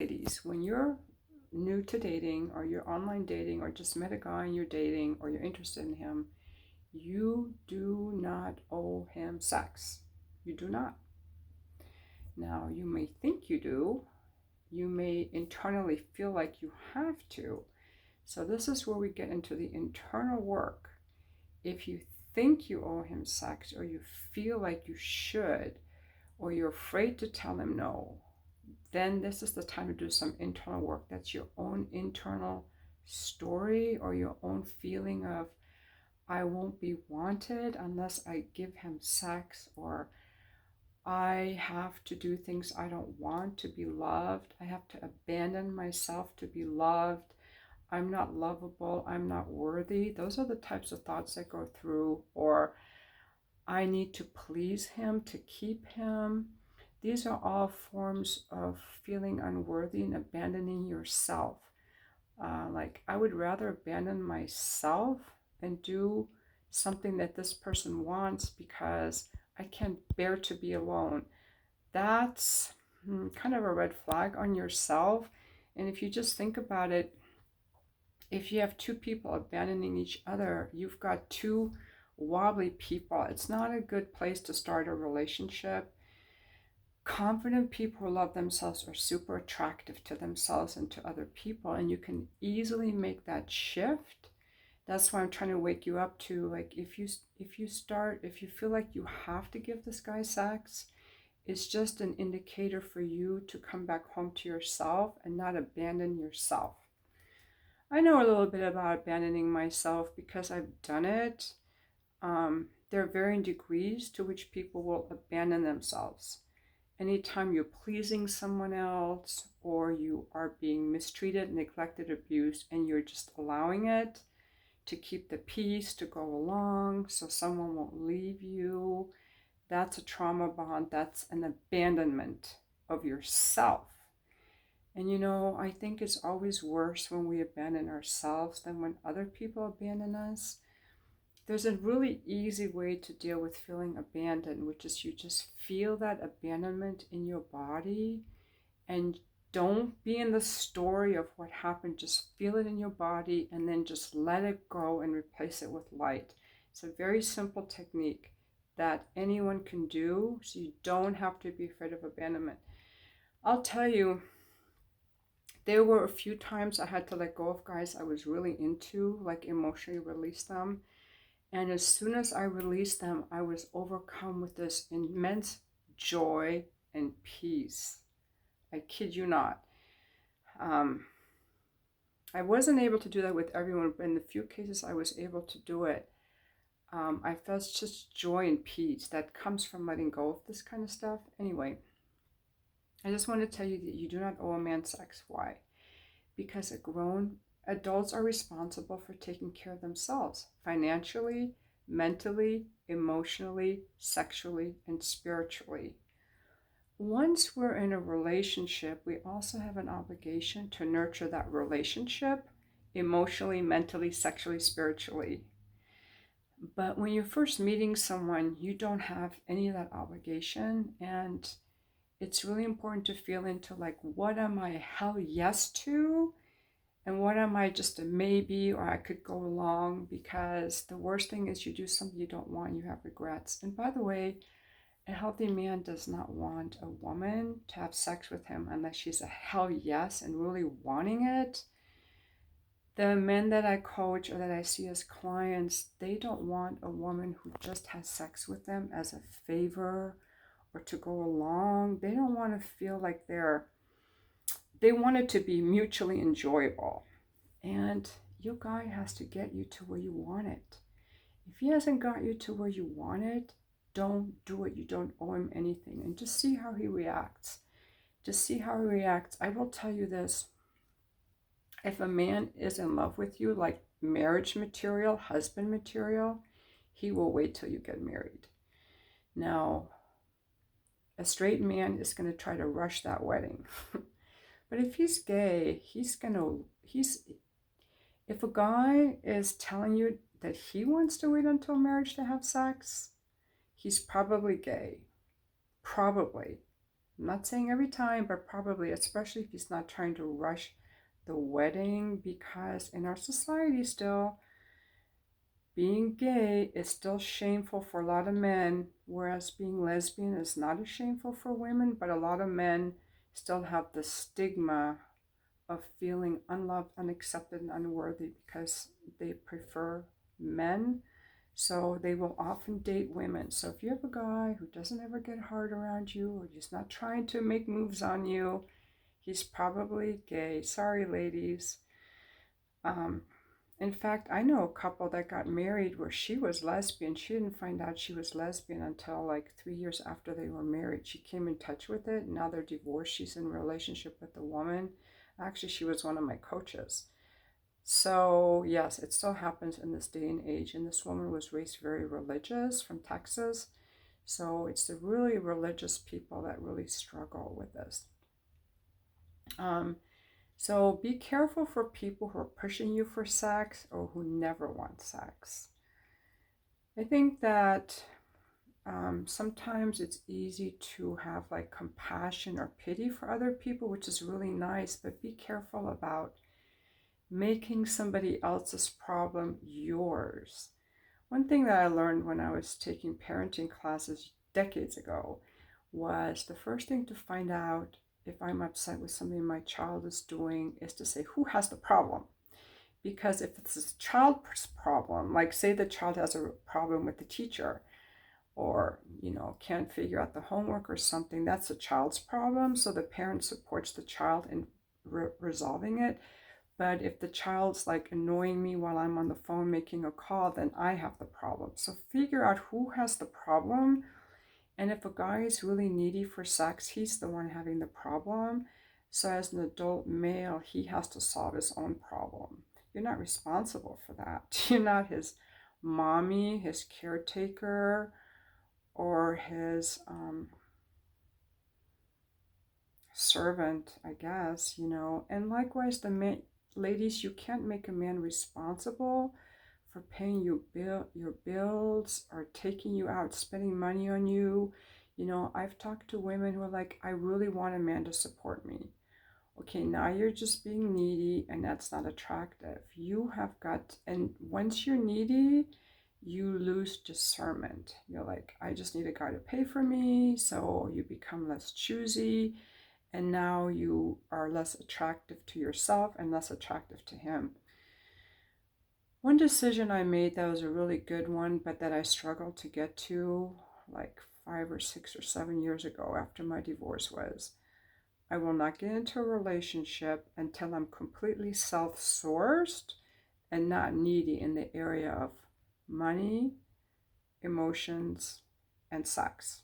ladies, when you're new to dating or you're online dating or just met a guy and you're dating or you're interested in him, you do not owe him sex. You do not. Now, you may think you do. You may internally feel like you have to. So, this is where we get into the internal work. If you think you owe him sex or you feel like you should, or you're afraid to tell him no, then this is the time to do some internal work. That's your own internal story or your own feeling of, I won't be wanted unless I give him sex, or I have to do things I don't want to be loved. I have to abandon myself to be loved. I'm not lovable. I'm not worthy. Those are the types of thoughts that go through. Or I need to please him to keep him. These are all forms of feeling unworthy and abandoning yourself. Like, I would rather abandon myself and do something that this person wants because I can't bear to be alone. That's kind of a red flag on yourself. And if you just think about it, if you have two people abandoning each other, you've got two wobbly people. It's not a good place to start a relationship. Confident people who love themselves are super attractive to themselves and to other people, and you can easily make that shift. That's why I'm trying to wake you up to, like, if you feel like you have to give this guy sex, it's just an indicator for you to come back home to yourself and not abandon yourself. I know a little bit about abandoning myself because I've done it. There are varying degrees to which people will abandon themselves. Anytime you're pleasing someone else or you are being mistreated, neglected, abused, and you're just allowing it to keep the peace, to go along so someone won't leave you, that's a trauma bond. That's an abandonment of yourself. And I think it's always worse when we abandon ourselves than when other people abandon us. There's a really easy way to deal with feeling abandoned, which is you just feel that abandonment in your body and don't be in the story of what happened. Just feel it in your body and then just let it go and replace it with light. It's a very simple technique that anyone can do, so you don't have to be afraid of abandonment. I'll tell you, there were a few times I had to let go of guys I was really into, like emotionally release them. And as soon as I released them, I was overcome with this immense joy and peace. I kid you not. I wasn't able to do that with everyone, but in the few cases I was able to do it, I felt just joy and peace that comes from letting go of this kind of stuff. Anyway, I just want to tell you that you do not owe a man sex. Why? Because adults are responsible for taking care of themselves financially, mentally, emotionally, sexually, and spiritually. Once we're in a relationship, we also have an obligation to nurture that relationship emotionally, mentally, sexually, spiritually. But when you're first meeting someone, you don't have any of that obligation. And it's really important to feel into, like, what am I hell yes to? And what am I just a maybe, or I could go along? Because the worst thing is you do something you don't want, you have regrets. And by the way, a healthy man does not want a woman to have sex with him unless she's a hell yes and really wanting it. The men that I coach or that I see as clients, they don't want a woman who just has sex with them as a favor or to go along. They don't want to feel like they want it to be mutually enjoyable. And your guy has to get you to where you want it. If he hasn't got you to where you want it, don't do it. You don't owe him anything. And just see how he reacts. Just see how he reacts. I will tell you this. If a man is in love with you, like marriage material, husband material, he will wait till you get married. Now, a straight man is going to try to rush that wedding. But if he's gay, if a guy is telling you that he wants to wait until marriage to have sex, he's probably gay. Probably. I'm not saying every time, but probably, especially if he's not trying to rush the wedding, because in our society still, being gay is still shameful for a lot of men, whereas being lesbian is not as shameful for women, but a lot of men still have the stigma of feeling unloved, unaccepted, and unworthy because they prefer men. So they will often date women. So if you have a guy who doesn't ever get hard around you, or he's not trying to make moves on you, he's probably gay. Sorry, ladies. Um, in fact, I know a couple that got married where she was lesbian. She didn't find out she was lesbian until like 3 years after they were married. She came in touch with it. Now they're divorced. She's in a relationship with a woman. Actually, she was one of my coaches. So, yes, it still happens in this day and age. And this woman was raised very religious from Texas. So, it's the really religious people that really struggle with this. So, be careful for people who are pushing you for sex or who never want sex. I think that sometimes it's easy to have like compassion or pity for other people, which is really nice, but be careful about making somebody else's problem yours. One thing that I learned when I was taking parenting classes decades ago was the first thing to find out if I'm upset with something my child is doing is to say, who has the problem? Because if it's a child's problem, like say the child has a problem with the teacher, or can't figure out the homework or something, that's a child's problem. So the parent supports the child in resolving it. But if the child's like annoying me while I'm on the phone making a call, then I have the problem. So figure out who has the problem. And if a guy is really needy for sex, he's the one having the problem. So as an adult male, he has to solve his own problem. You're not responsible for that. You're not his mommy, his caretaker, or his servant, I guess, And likewise, the ladies, you can't make a man responsible for paying your bills or taking you out, spending money on you. I've talked to women who are like, I really want a man to support me. Okay, now you're just being needy, and that's not attractive. You have got, and once you're needy, you lose discernment. You're like, I just need a guy to pay for me. So you become less choosy, and now you are less attractive to yourself and less attractive to him. One decision I made that was a really good one, but that I struggled to get to like 5 or 6 or 7 years ago after my divorce was, I will not get into a relationship until I'm completely self-sourced and not needy in the area of money, emotions, and sex.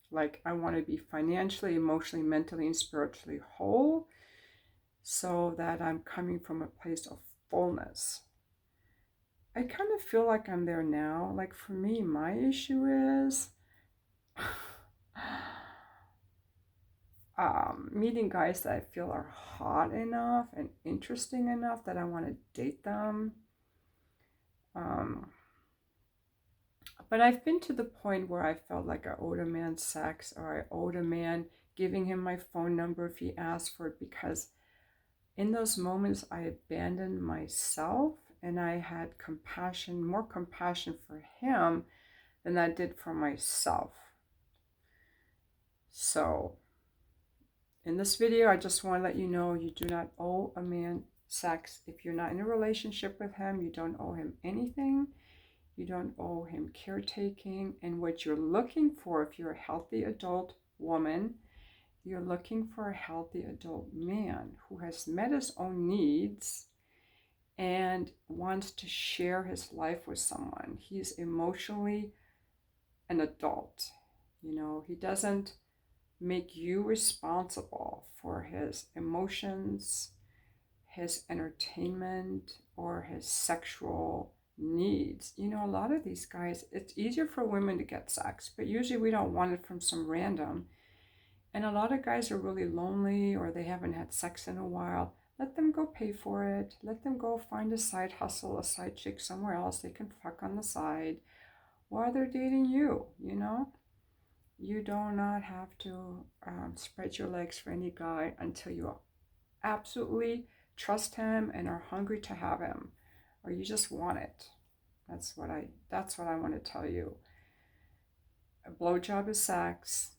Like, I want to be financially, emotionally, mentally, and spiritually whole so that I'm coming from a place of fullness. I kind of feel like I'm there now. Like, for me, my issue is meeting guys that I feel are hot enough and interesting enough that I want to date them. But I've been to the point where I felt like I owed a man sex, or I owed a man giving him my phone number if he asked for it, because in those moments I abandoned myself and I had compassion, more compassion for him than I did for myself. So in this video, I just want to let you know you do not owe a man sex. If you're not in a relationship with him, you don't owe him anything. You don't owe him caretaking. And what you're looking for, if you're a healthy adult woman, you're looking for a healthy adult man who has met his own needs and wants to share his life with someone. He's emotionally an adult. He doesn't make you responsible for his emotions, his entertainment, or his sexual needs. A lot of these guys, it's easier for women to get sex, but usually we don't want it from some random. And a lot of guys are really lonely, or they haven't had sex in a while. Let them go pay for it. Let them go find a side hustle, a side chick somewhere else they can fuck on the side while they're dating you, You do not have to spread your legs for any guy until you absolutely trust him and are hungry to have him, or you just want it. That's what I want to tell you. A blowjob is sex.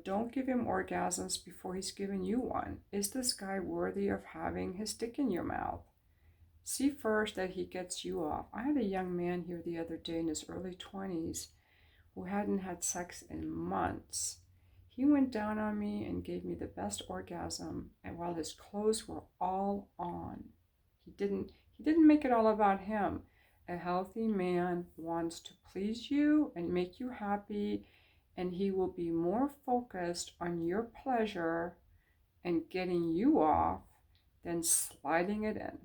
Don't give him orgasms before he's given you one. Is this guy worthy of having his dick in your mouth? See first that he gets you off. I had a young man here the other day in his early 20s who hadn't had sex in months. He went down on me and gave me the best orgasm, and while his clothes were all on. He didn't make it all about him. A healthy man wants to please you and make you happy, and he will be more focused on your pleasure and getting you off than sliding it in.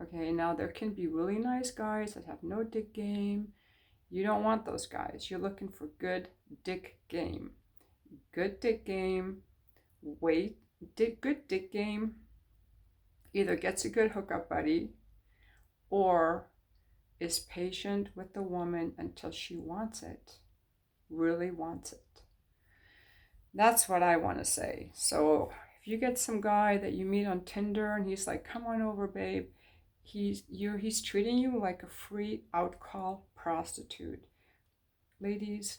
Okay, now there can be really nice guys that have no dick game. You don't want those guys. You're looking for good dick game. Good dick game, good dick game either gets a good hookup buddy or is patient with the woman until she wants it, really wants it. That's what I want to say. So if you get some guy that you meet on Tinder and he's like, come on over, babe, he's treating you like a free out-call prostitute. Ladies,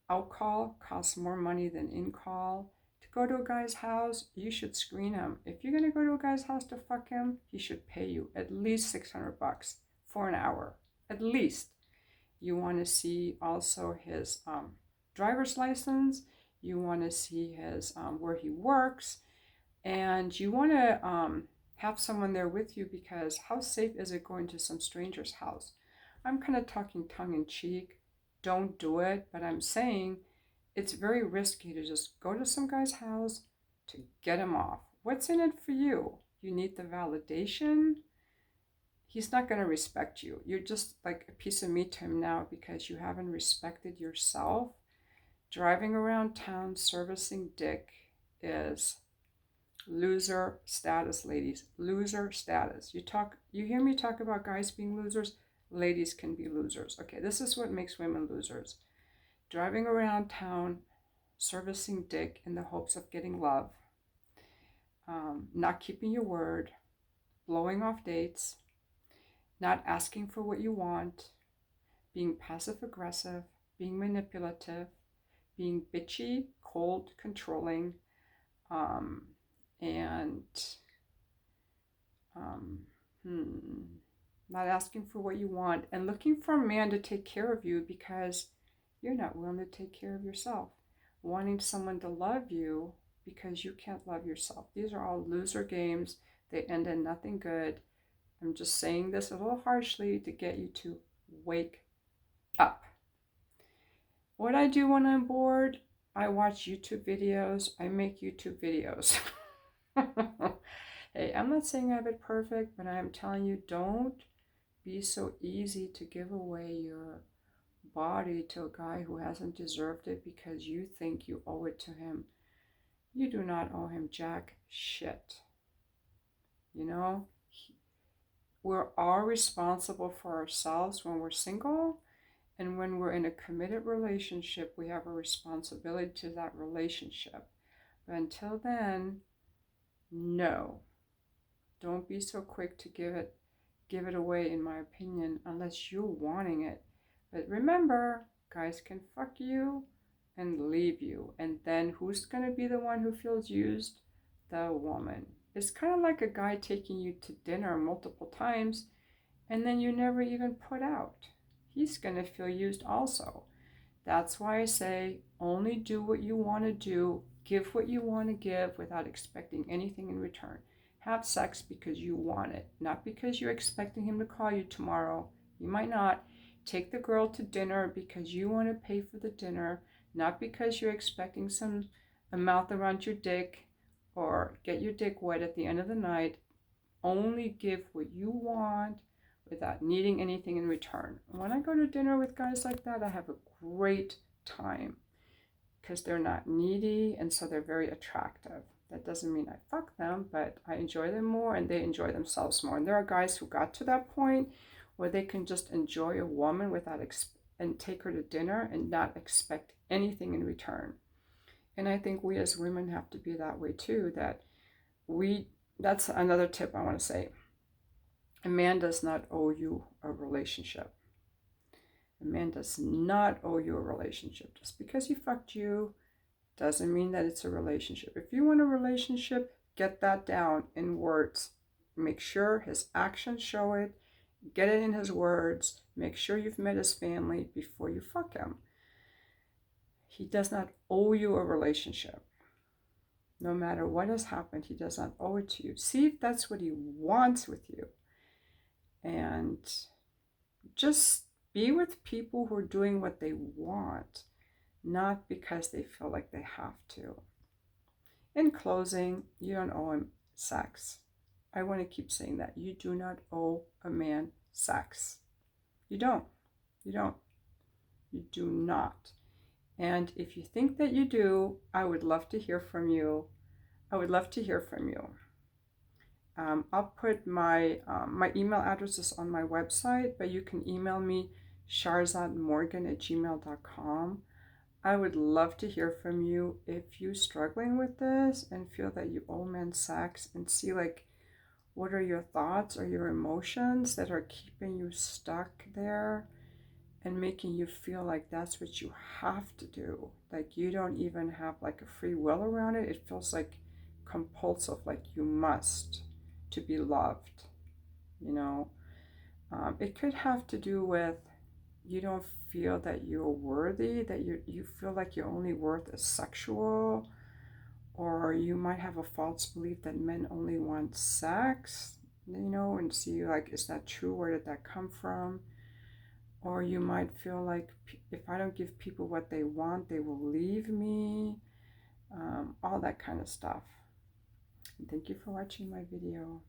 out-call costs more money than in-call. To go to a guy's house, you should screen him. If you're going to go to a guy's house to fuck him, he should pay you at least $600 for an hour. At least. You want to see also his driver's license. You want to see his where he works. And you want to have someone there with you, because how safe is it going to some stranger's house? I'm kind of talking tongue-in-cheek. Don't do it, but I'm saying it's very risky to just go to some guy's house to get him off. What's in it for you? You need the validation. He's not going to respect you. You're just like a piece of meat to him now because you haven't respected yourself. Driving around town servicing dick is loser status, ladies. Loser status. You hear me talk about guys being losers? Ladies can be losers. Okay, this is what makes women losers. Driving around town servicing dick in the hopes of getting love, not keeping your word, blowing off dates, not asking for what you want, being passive aggressive, being manipulative, being bitchy, cold, controlling, and not asking for what you want, and looking for a man to take care of you because you're not willing to take care of yourself. Wanting someone to love you because you can't love yourself. These are all loser games. They end in nothing good. I'm just saying this a little harshly to get you to wake up. What I do when I'm bored, I watch YouTube videos. I make YouTube videos. Hey, I'm not saying I have it perfect, but I'm telling you, don't be so easy to give away your body to a guy who hasn't deserved it because you think you owe it to him. You do not owe him jack shit. We're all responsible for ourselves when we're single, and when we're in a committed relationship, we have a responsibility to that relationship. But until then, no. Don't be so quick to give it away, in my opinion, unless you're wanting it. But remember, guys can fuck you and leave you. And then who's going to be the one who feels used? The woman. It's kind of like a guy taking you to dinner multiple times and then you never even put out. He's going to feel used also. That's why I say only do what you want to do, give what you want to give without expecting anything in return. Have sex because you want it, not because you're expecting him to call you tomorrow. You might not. Take the girl to dinner because you want to pay for the dinner, not because you're expecting a mouth around your dick or get your dick wet at the end of the night. Only give what you want without needing anything in return. When I go to dinner with guys like that, I have a great time because they're not needy and so they're very attractive. That doesn't mean I fuck them, but I enjoy them more and they enjoy themselves more. And there are guys who got to that point where they can just enjoy a woman without and take her to dinner and not expect anything in return. And I think we as women have to be that way too, that's another tip I want to say. A man does not owe you a relationship. A man does not owe you a relationship. Just because he fucked you doesn't mean that it's a relationship. If you want a relationship, get that down in words. Make sure his actions show it. Get it in his words. Make sure you've met his family before you fuck him. He does not owe you a relationship. No matter what has happened, he does not owe it to you. See if that's what he wants with you. And just be with people who are doing what they want, not because they feel like they have to. In closing, you don't owe him sex. I want to keep saying that. You do not owe a man sex. You don't. You don't. You do not. And if you think that you do, I would love to hear from you. I would love to hear from you. I'll put my email addresses on my website, but you can email me sharzadmorgan@gmail.com. I would love to hear from you if you're struggling with this and feel that you owe men sex, and see like what are your thoughts or your emotions that are keeping you stuck there and making you feel like that's what you have to do. Like you don't even have like a free will around it. It feels like compulsive, like you must to be loved, you know. It could have to do with you don't feel that you're worthy, that you feel like your only worth is sexual, or you might have a false belief that men only want sex, you know, and see like, is that true? Where did that come from? Or you might feel like if I don't give people what they want, they will leave me, all that kind of stuff. And thank you for watching my video.